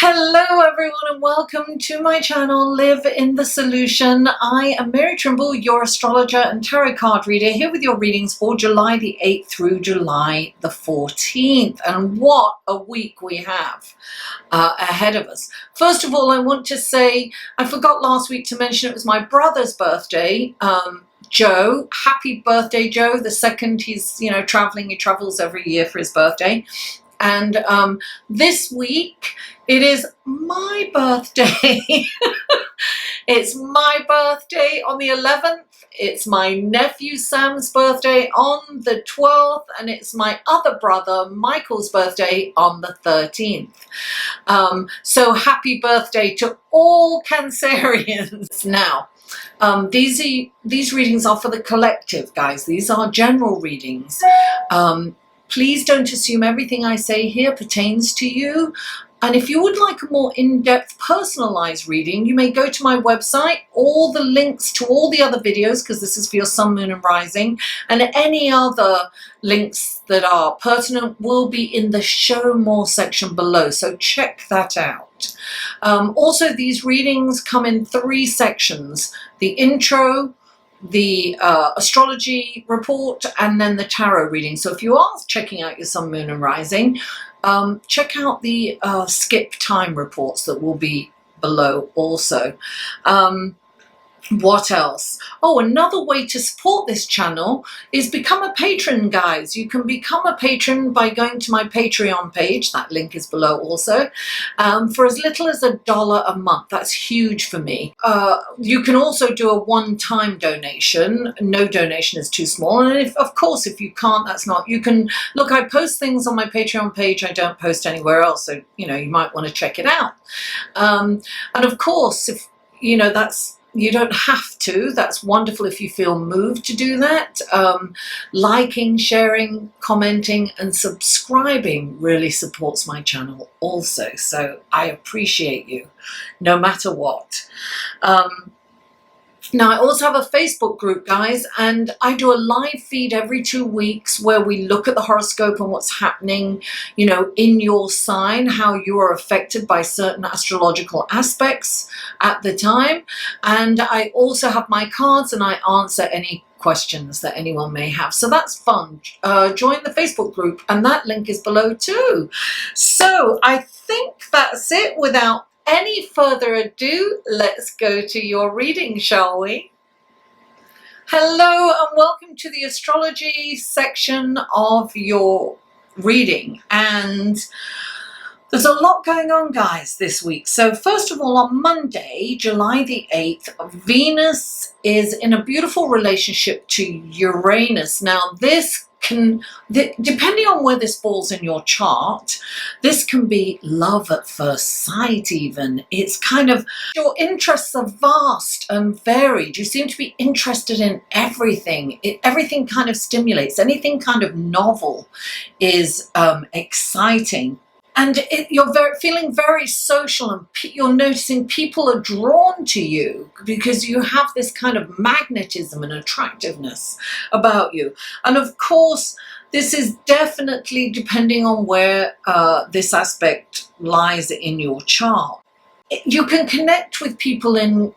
Hello everyone and welcome to my channel Live in the Solution. I am Mary Trimble, your astrologer and tarot card reader, here with your readings for July the 8th through July the 14th. And what a week we have ahead of us. First of all, I want to say, I forgot last week to mention it was my brother's birthday. Joe, happy birthday Joe, the second. He's traveling, he travels every year for his birthday. And this week it is my birthday. It's my birthday on the 11th. It's my nephew Sam's birthday on the 12th, and it's my other brother Michael's birthday on the 13th. So happy birthday to all Cancerians. Now, these readings are for the collective, guys. These are general readings. Please don't assume everything I say here pertains to you. And if you would like a more in-depth personalized reading, you may go to my website. All the links to all the other videos, because this is for your sun, moon and rising, and any other links that are pertinent will be in the show more section below. So check that out. Also, these readings come in 3 sections: the intro, the astrology report, and then the tarot reading. So if you are checking out your sun, moon and rising, check out the skip time reports that will be below also. What else? Oh, another way to support this channel is become a patron, guys. You can become a patron by going to my Patreon page. That link is below also. For as little as $1 a month. That's huge for me. You can also do a one-time donation. No donation is too small. And of course, if you can't, that's not. You can look. I post things on my Patreon page. I don't post anywhere else. So you might want to check it out. And of course, if that's. You don't have to. That's wonderful if you feel moved to do that. Liking, sharing, commenting, and subscribing really supports my channel also. So I appreciate you, no matter what. Now, I also have a Facebook group, guys, and I do a live feed every 2 weeks where we look at the horoscope and what's happening, in your sign, how you are affected by certain astrological aspects at the time. And I also have my cards and I answer any questions that anyone may have. So that's fun. Join the Facebook group, and that link is below too. So I think that's it. Without any further ado, let's go to your reading, shall we? Hello and welcome to the astrology section of your reading. And there's a lot going on, guys, this week. So first of all, on Monday, July the 8th, Venus is in a beautiful relationship to Uranus. Now, this can, depending on where this falls in your chart, this can be love at first sight even. It's kind of, your interests are vast and varied. You seem to be interested in everything. Everything kind of stimulates. Anything kind of novel is exciting. And you're feeling very social, and you're noticing people are drawn to you because you have this kind of magnetism and attractiveness about you. And of course, this is definitely depending on where this aspect lies in your chart. You can connect with people in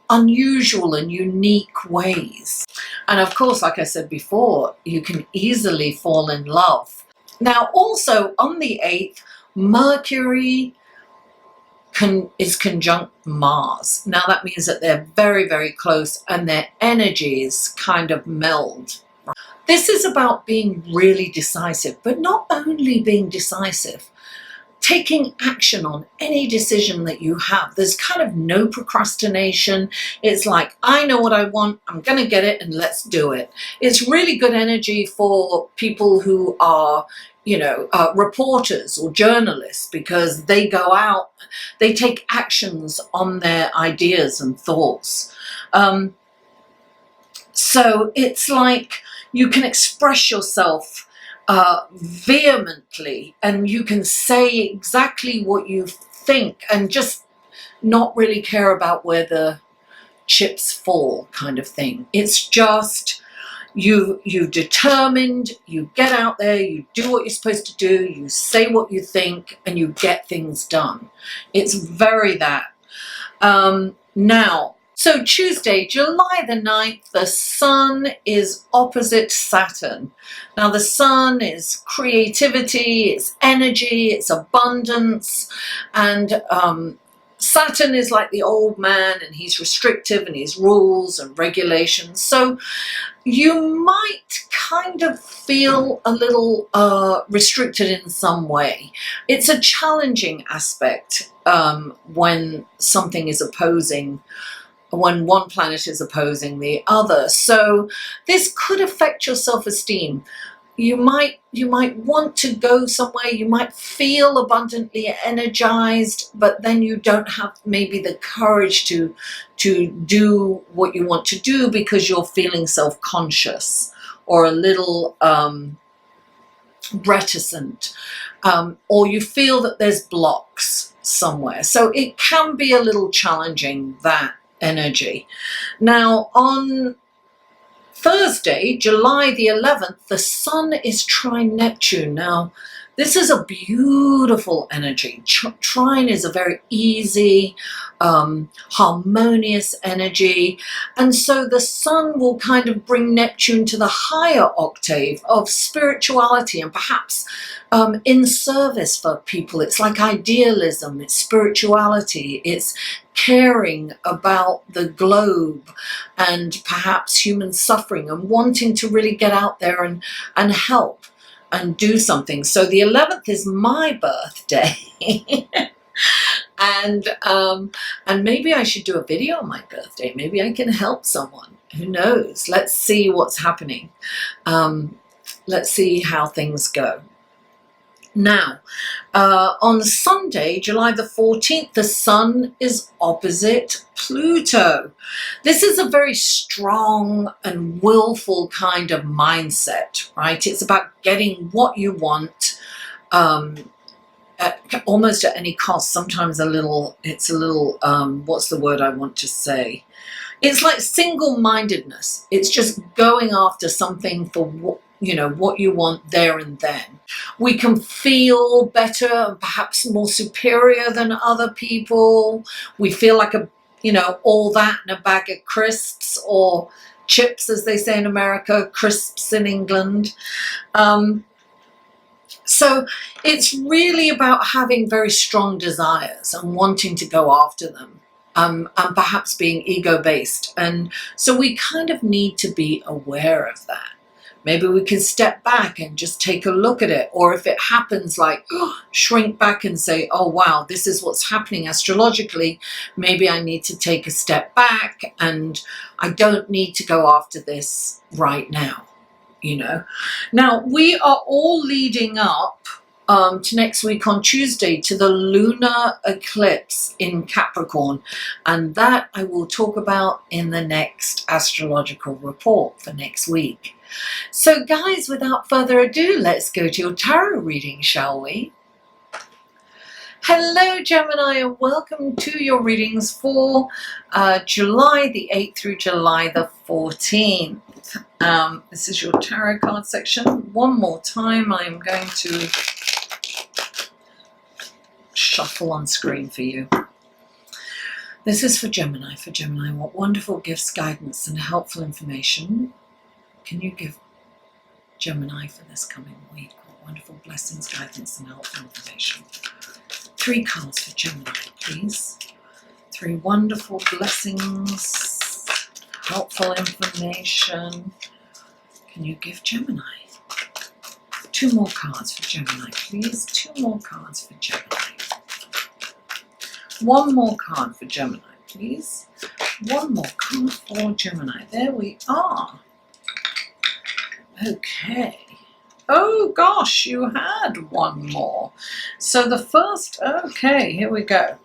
unusual and unique ways. And of course, like I said before, you can easily fall in love. Now, also on the 8th, Mercury is conjunct Mars. Now that means that they're very, very close and their energies kind of meld. This is about being really decisive, but not only being decisive, taking action on any decision that you have. There's kind of no procrastination. It's like, I know what I want, I'm going to get it, and let's do it. It's really good energy for people who are reporters or journalists, because they go out, they take actions on their ideas and thoughts. So it's like you can express yourself vehemently, and you can say exactly what you think and just not really care about where the chips fall, kind of thing. It's just, You've determined, you get out there, you do what you're supposed to do, you say what you think, and you get things done. It's very that. Now, so Tuesday, July the 9th, the Sun is opposite Saturn. Now, the Sun is creativity, it's energy, it's abundance, and Saturn is like the old man, and he's restrictive, and he's rules and regulations. So you might kind of feel a little restricted in some way. It's a challenging aspect when something is opposing, when one planet is opposing the other. So this could affect your self-esteem. You might want to go somewhere, you might feel abundantly energized, but then you don't have maybe the courage to do what you want to do because you're feeling self-conscious or a little reticent, or you feel that there's blocks somewhere. So it can be a little challenging, that energy. Now, on Thursday, July the 11th, the Sun is trine Neptune. Now, this is a beautiful energy. Trine is a very easy, harmonious energy. And so the Sun will kind of bring Neptune to the higher octave of spirituality and perhaps in service for people. It's like idealism, it's spirituality, it's caring about the globe and perhaps human suffering and wanting to really get out there and help and do something. So the 11th is my birthday. and maybe I should do a video on my birthday. Maybe I can help someone. Who knows? Let's see what's happening. Let's see how things go. Now, on Sunday, July the 14th, the Sun is opposite Pluto. This is a very strong and willful kind of mindset, right? It's about getting what you want, almost at any cost. Sometimes it's a little, what's the word I want to say? It's like single-mindedness. It's just going after something for what you want there and then. We can feel better and perhaps more superior than other people. We feel like all that in a bag of crisps, or chips, as they say in America, crisps in England. So it's really about having very strong desires and wanting to go after them. And perhaps being ego-based. And so we kind of need to be aware of that. Maybe we can step back and just take a look at it. Or if it happens, like shrink back and say, oh, wow, this is what's happening astrologically. Maybe I need to take a step back and I don't need to go after this right now. Now, we are all leading up to next week on Tuesday to the lunar eclipse in Capricorn, and that I will talk about in the next astrological report for next week. So guys, without further ado, let's go to your tarot reading, shall we? Hello Gemini, and welcome to your readings for July the 8th through July the 14th. This is your tarot card section. One more time, I am going to shuffle on screen for you. This is for Gemini. For Gemini, what wonderful gifts, guidance, and helpful information can you give Gemini for this coming week? What wonderful blessings, guidance, and helpful information. 3 cards for Gemini, please. 3 wonderful blessings, helpful information. Can you give Gemini? 2 more cards for Gemini, please. 2 more cards for Gemini. 1 more card for Gemini, please. 1 more card for Gemini. There we are. Okay. Oh gosh, you had 1 more. So the first, okay, here we go.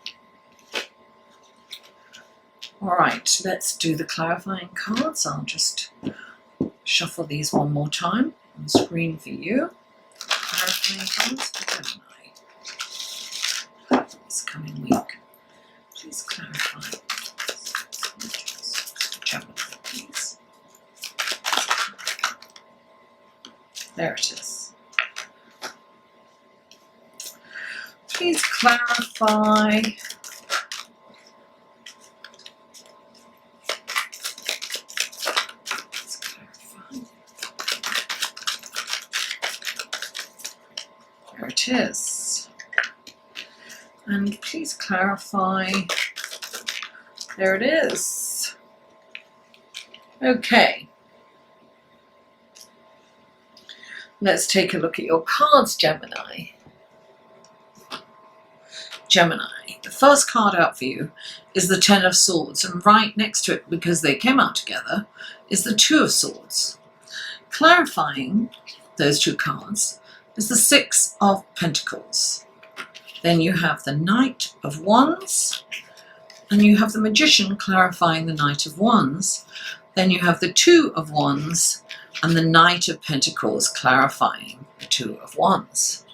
All right, let's do the clarifying cards. I'll just shuffle these 1 more time on the screen for you. Clarifying cards for Gemini this coming week. Please clarify. Gemini, please. There it is. Please clarify. There it is. And please clarify. There it is. Okay. Let's take a look at your cards, Gemini. Gemini, the first card out for you is the Ten of Swords, and right next to it, because they came out together, is the Two of Swords. Clarifying those two cards is the Six of Pentacles. Then you have the Knight of Wands, and you have the Magician clarifying the Knight of Wands. Then you have the Two of Wands and the Knight of Pentacles clarifying the Two of Wands.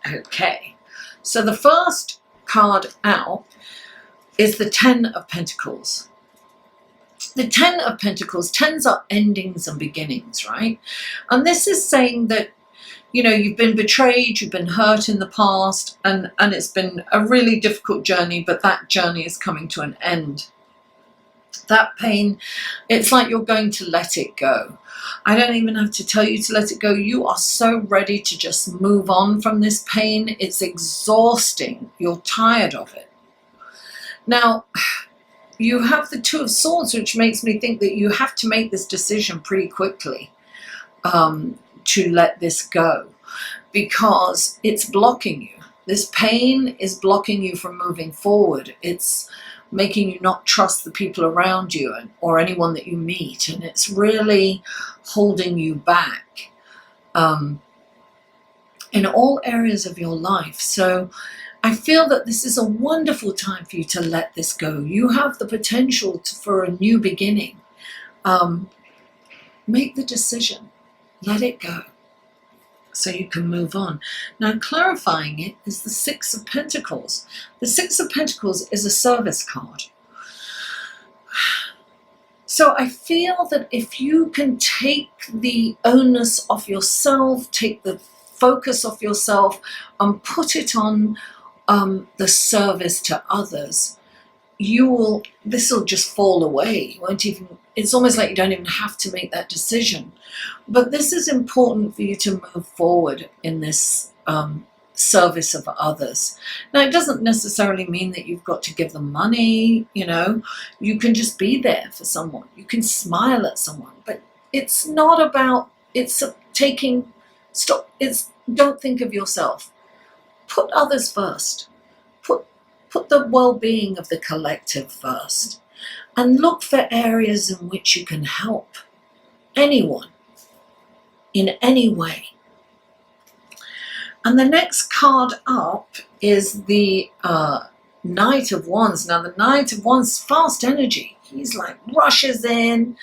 Okay, so the first card out is the Ten of Pentacles. The Ten of Pentacles, tens are endings and beginnings, right? And this is saying that, you know, you've been betrayed, you've been hurt in the past, and it's been a really difficult journey, but that journey is coming to an end. That pain, it's like you're going to let it go. I don't even have to tell you to let it go. You are so ready to just move on from this pain. It's exhausting. You're tired of it. Now, you have the Two of Swords, which makes me think that you have to make this decision pretty quickly to let this go, because it's blocking you. This pain is blocking you from moving forward. It's making you not trust the people around you or anyone that you meet, and it's really holding you back in all areas of your life. So I feel that this is a wonderful time for you to let this go. You have the potential for a new beginning. Make the decision, let it go, so you can move on. Now, clarifying it is the Six of Pentacles. The Six of Pentacles is a service card. So I feel that if you can take the onus off yourself, take the focus off yourself, and put it on the service to others, this will just fall away. You won't even, it's almost like you don't even have to make that decision. But this is important for you to move forward in this service of others. Now, it doesn't necessarily mean that you've got to give them money, you know. You can just be there for someone. You can smile at someone. But it's not about, don't think of yourself. Put others first. Put the well-being of the collective first, and look for areas in which you can help anyone in any way. And the next card up is the Knight of Wands. Now, the Knight of Wands, fast energy. He's like rushes in,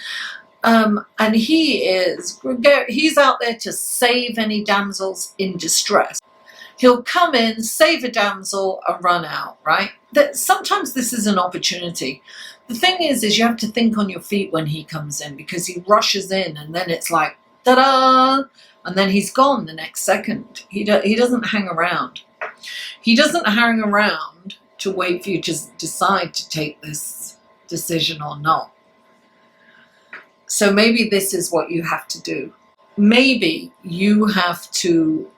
and he's out there to save any damsels in distress. He'll come in, save a damsel, and run out, right? Sometimes this is an opportunity. The thing is you have to think on your feet when he comes in, because he rushes in and then it's like, ta-da! And then he's gone the next second. He doesn't hang around. He doesn't hang around to wait for you to decide to take this decision or not. So maybe this is what you have to do. Maybe you have to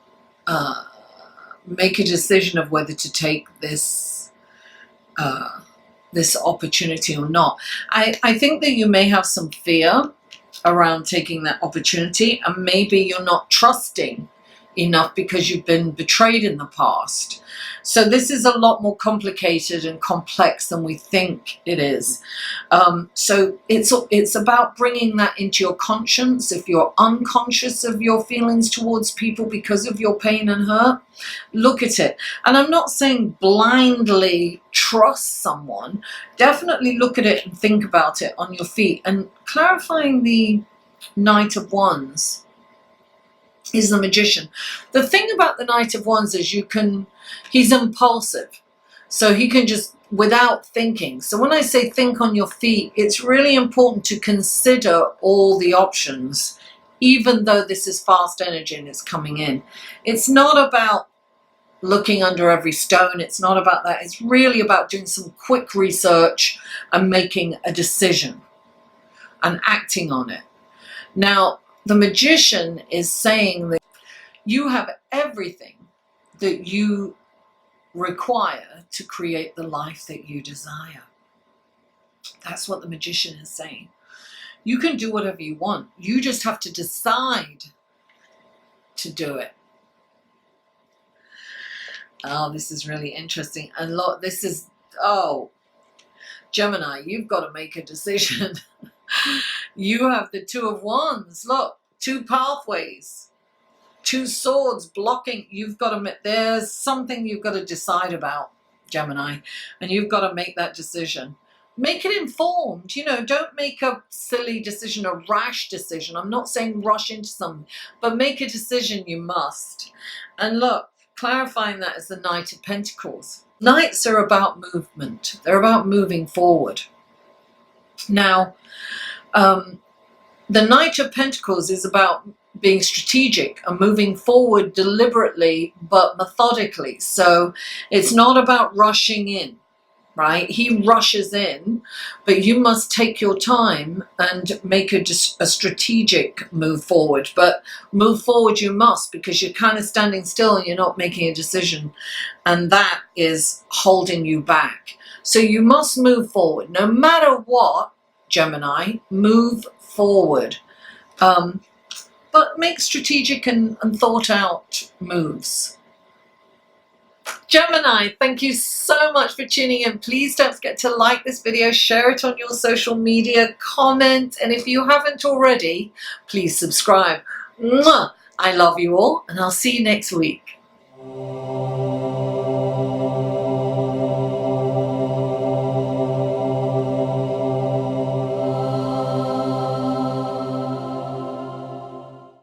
make a decision of whether to take this opportunity or not. I think that you may have some fear around taking that opportunity, and maybe you're not trusting enough because you've been betrayed in the past. So this is a lot more complicated and complex than we think it is. So it's about bringing that into your conscience. If you're unconscious of your feelings towards people because of your pain and hurt, look at it. And I'm not saying blindly trust someone. Definitely look at it and think about it on your feet. And clarifying the Knight of Wands is the Magician. The thing about the Knight of Wands is he's impulsive. So he can just without thinking. So when I say think on your feet, it's really important to consider all the options, even though this is fast energy and it's coming in. It's not about looking under every stone. It's not about that. It's really about doing some quick research and making a decision and acting on it. Now, the Magician is saying that you have everything that you require to create the life that you desire. That's what the Magician is saying. You can do whatever you want. You just have to decide to do it. Oh, this is really interesting. And look, this is, oh, Gemini, you've got to make a decision. You have the Two of Wands. Look, two pathways, two swords blocking. You've got to, there's something you've got to decide about, Gemini, and you've got to make that decision. Make it informed, you know, don't make a silly decision, a rash decision. I'm not saying rush into something, but make a decision you must. And look, clarifying that as the Knight of Pentacles. Knights are about movement. They're about moving forward. Now, the Knight of Pentacles is about being strategic and moving forward deliberately but methodically. So it's not about rushing in, right? He rushes in, but you must take your time and make a strategic move forward. But move forward you must, because you're kind of standing still and you're not making a decision, and that is holding you back. So you must move forward no matter what, Gemini. Move forward, but make strategic and thought out moves. Gemini, thank you so much for tuning in. Please don't forget to like this video, share it on your social media, comment, and if you haven't already, please subscribe. Mwah! I love you all, and I'll see you next week.